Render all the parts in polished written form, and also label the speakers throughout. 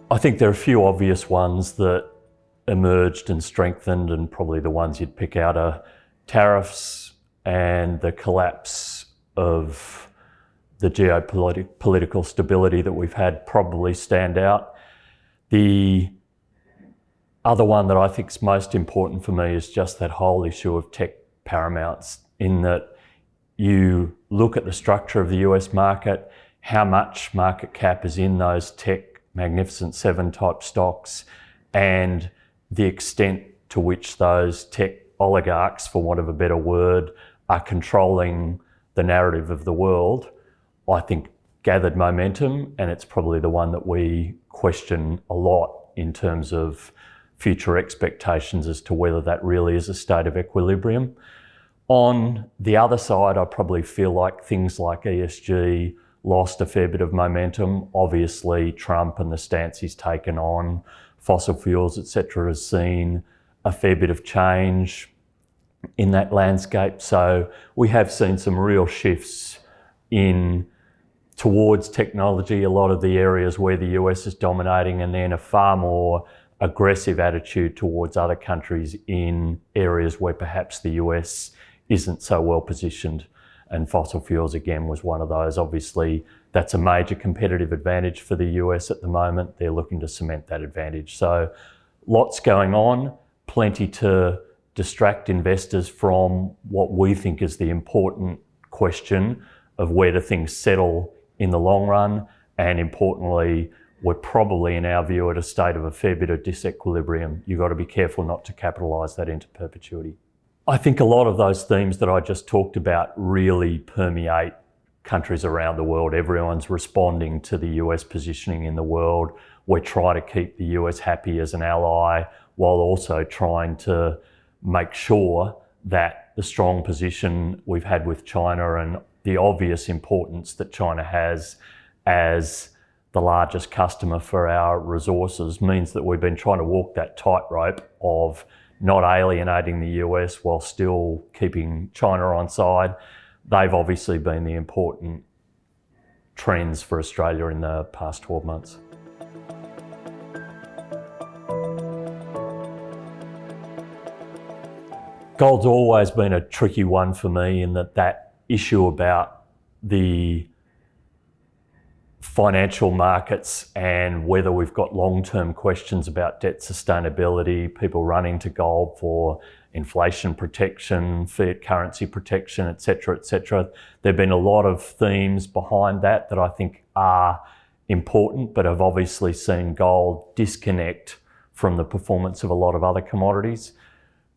Speaker 1: I think there are a few obvious ones that emerged and strengthened, and probably the ones you'd pick out are tariffs and the collapse of the geopolitical stability that we've had probably stand out. The other one that I think is most important for me is just that whole issue of tech paramounts, in that you look at the structure of the US market, how much market cap is in those tech Magnificent Seven type stocks, and the extent to which those tech oligarchs, for want of a better word, are controlling the narrative of the world, I think gathered momentum, and it's probably the one that we question a lot in terms of future expectations as to whether that really is a state of equilibrium. On the other side, I probably feel like things like ESG lost a fair bit of momentum. Obviously, Trump and the stance he's taken on fossil fuels, etc., has seen a fair bit of change in that landscape. So we have seen some real shifts towards technology, a lot of the areas where the US is dominating, and then a far more aggressive attitude towards other countries in areas where perhaps the US isn't so well positioned. And fossil fuels, again, was one of those. Obviously, that's a major competitive advantage for the US at the moment. They're looking to cement that advantage. So lots going on, plenty to distract investors from what we think is the important question of where do things settle in the long run. And importantly, we're probably, in our view, at a state of a fair bit of disequilibrium. You've got to be careful not to capitalise that into perpetuity. I think a lot of those themes that I just talked about really permeate countries around the world. Everyone's responding to the US positioning in the world. We're trying to keep the US happy as an ally, while also trying to make sure that the strong position we've had with China and the obvious importance that China has as the largest customer for our resources means that we've been trying to walk that tightrope of not alienating the US while still keeping China on side. They've obviously been the important trends for Australia in the past 12 months. Gold's always been a tricky one for me, in that issue about the financial markets and whether we've got long-term questions about debt sustainability, people running to gold for inflation protection, fiat currency protection, etc., etc. There've been a lot of themes behind that I think are important, but have obviously seen gold disconnect from the performance of a lot of other commodities.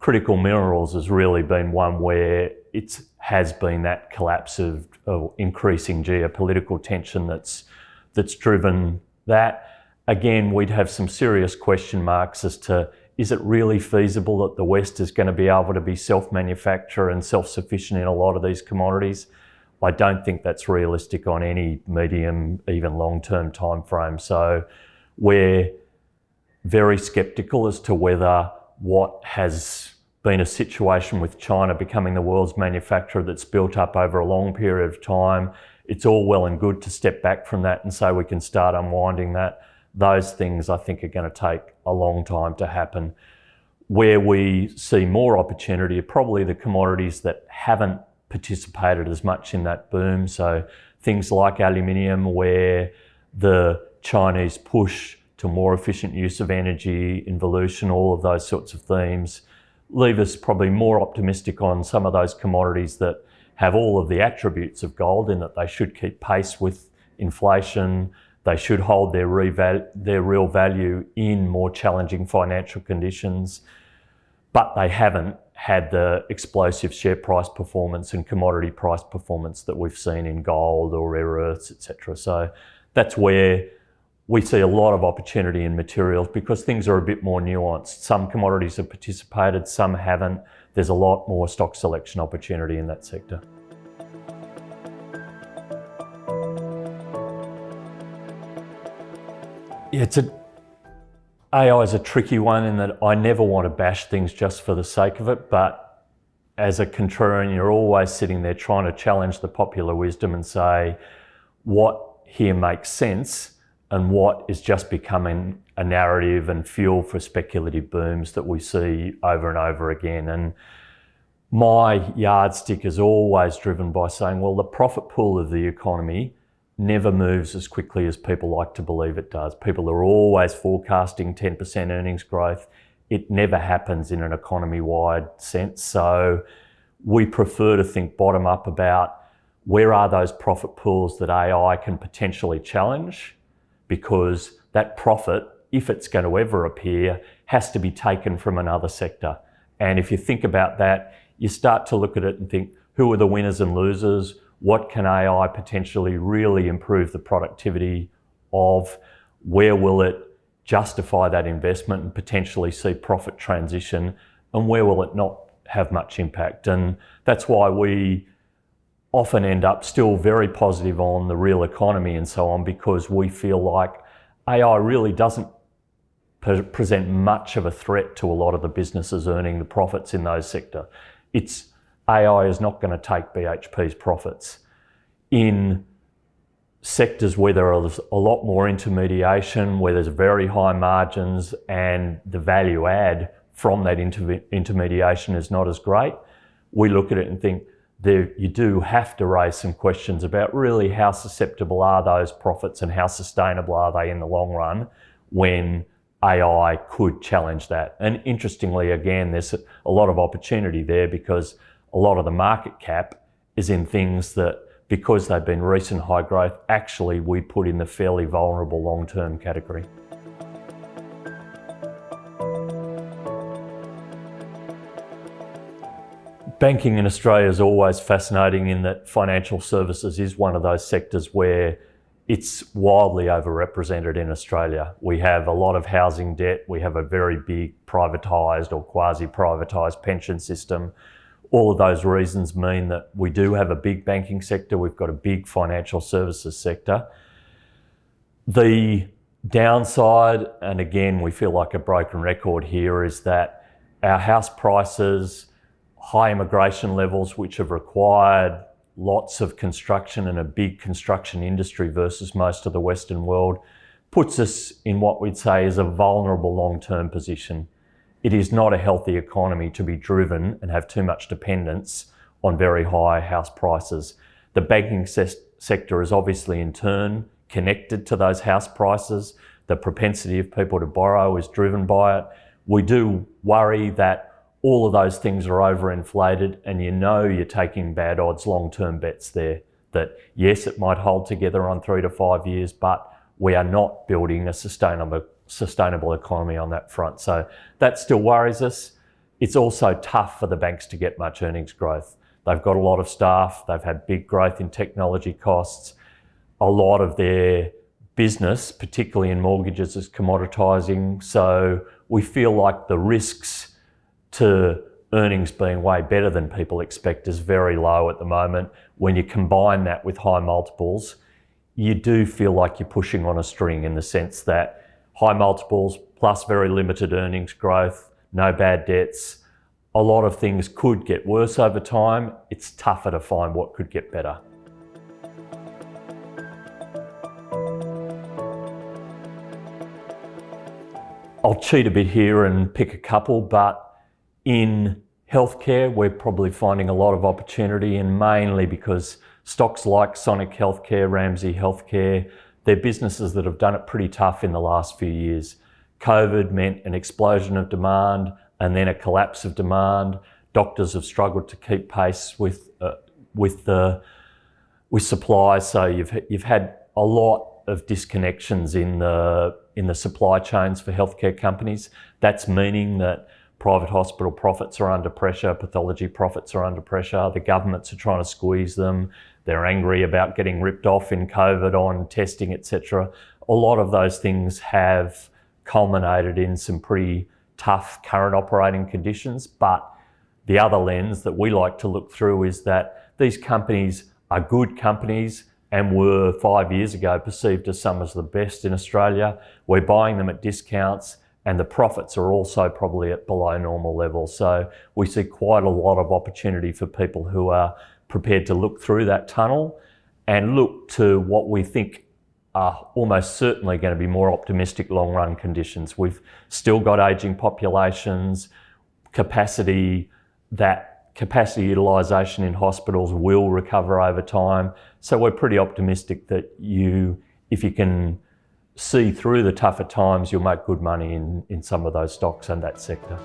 Speaker 1: Critical minerals has really been one where it has been that collapse of increasing geopolitical tension that's driven that. Again, we'd have some serious question marks as to, is it really feasible that the West is going to be able to be self-manufacture and self-sufficient in a lot of these commodities? I don't think that's realistic on any medium, even long-term time frame. So we're very sceptical as to whether what has been a situation with China becoming the world's manufacturer that's built up over a long period of time, it's all well and good to step back from that and say we can start unwinding that. Those things I think are going to take a long time to happen. Where we see more opportunity are probably the commodities that haven't participated as much in that boom. So things like aluminium, where the Chinese push to more efficient use of energy, involution, all of those sorts of themes leave us probably more optimistic on some of those commodities that have all of the attributes of gold, in that they should keep pace with inflation, they should hold their real value in more challenging financial conditions, but they haven't had the explosive share price performance and commodity price performance that we've seen in gold or rare earths, etc. So that's where we see a lot of opportunity in materials, because things are a bit more nuanced. Some commodities have participated, some haven't. There's a lot more stock selection opportunity in that sector. AI is a tricky one in that I never want to bash things just for the sake of it, but as a contrarian, you're always sitting there trying to challenge the popular wisdom and say what here makes sense and what is just becoming a narrative and fuel for speculative booms that we see over and over again. And my yardstick is always driven by saying, well, the profit pool of the economy never moves as quickly as people like to believe it does. People are always forecasting 10% earnings growth. It never happens in an economy-wide sense. So we prefer to think bottom up about where are those profit pools that AI can potentially challenge, because that profit, if it's going to ever appear, has to be taken from another sector. And if you think about that, you start to look at it and think, who are the winners and losers? What can AI potentially really improve the productivity of? Where will it justify that investment and potentially see profit transition? And where will it not have much impact? And that's why we often end up still very positive on the real economy and so on, because we feel like AI really doesn't present much of a threat to a lot of the businesses earning the profits in those sectors. AI is not going to take BHP's profits. In sectors where there is a lot more intermediation, where there's very high margins and the value add from that intermediation is not as great, we look at it and think you do have to raise some questions about really how susceptible are those profits and how sustainable are they in the long run when AI could challenge that. And interestingly, again, there's a lot of opportunity there, because a lot of the market cap is in things that, because they've been recent high growth, actually we put in the fairly vulnerable long-term category. Banking in Australia is always fascinating in that financial services is one of those sectors where it's wildly overrepresented in Australia. We have a lot of housing debt. We have a very big privatised or quasi-privatised pension system. All of those reasons mean that we do have a big banking sector. We've got a big financial services sector. The downside, and again, we feel like a broken record here, is that our house prices, high immigration levels, which have required lots of construction and a big construction industry versus most of the Western world, puts us in what we'd say is a vulnerable long-term position. It is not a healthy economy to be driven and have too much dependence on very high house prices. The banking sector is obviously in turn connected to those house prices. The propensity of people to borrow is driven by it. We do worry that all of those things are overinflated, and you're taking bad odds long-term bets there. That yes, it might hold together on 3 to 5 years, but we are not building a sustainable economy on that front. So that still worries us. It's also tough for the banks to get much earnings growth. They've got a lot of staff. They've had big growth in technology costs. A lot of their business, particularly in mortgages, is commoditising. So we feel like the risks to earnings being way better than people expect is very low at the moment. When you combine that with high multiples, you do feel like you're pushing on a string, in the sense that high multiples plus very limited earnings growth, no bad debts, a lot of things could get worse over time. It's tougher to find what could get better. I'll cheat a bit here and pick a couple, but in healthcare, we're probably finding a lot of opportunity, and mainly because stocks like Sonic Healthcare, Ramsay Healthcare, they're businesses that have done it pretty tough in the last few years. COVID meant an explosion of demand and then a collapse of demand. Doctors have struggled to keep pace with supply, so you've had a lot of disconnections in the supply chains for healthcare companies. That's meaning that private hospital profits are under pressure, pathology profits are under pressure, the governments are trying to squeeze them, they're angry about getting ripped off in COVID on testing, etc. A lot of those things have culminated in some pretty tough current operating conditions, but the other lens that we like to look through is that these companies are good companies and were 5 years ago perceived as some of the best in Australia. We're buying them at discounts, and the profits are also probably at below normal levels. So we see quite a lot of opportunity for people who are prepared to look through that tunnel and look to what we think are almost certainly going to be more optimistic long run conditions. We've still got ageing populations, capacity utilisation in hospitals will recover over time. So we're pretty optimistic that if you can see through the tougher times, you'll make good money in some of those stocks and that sector.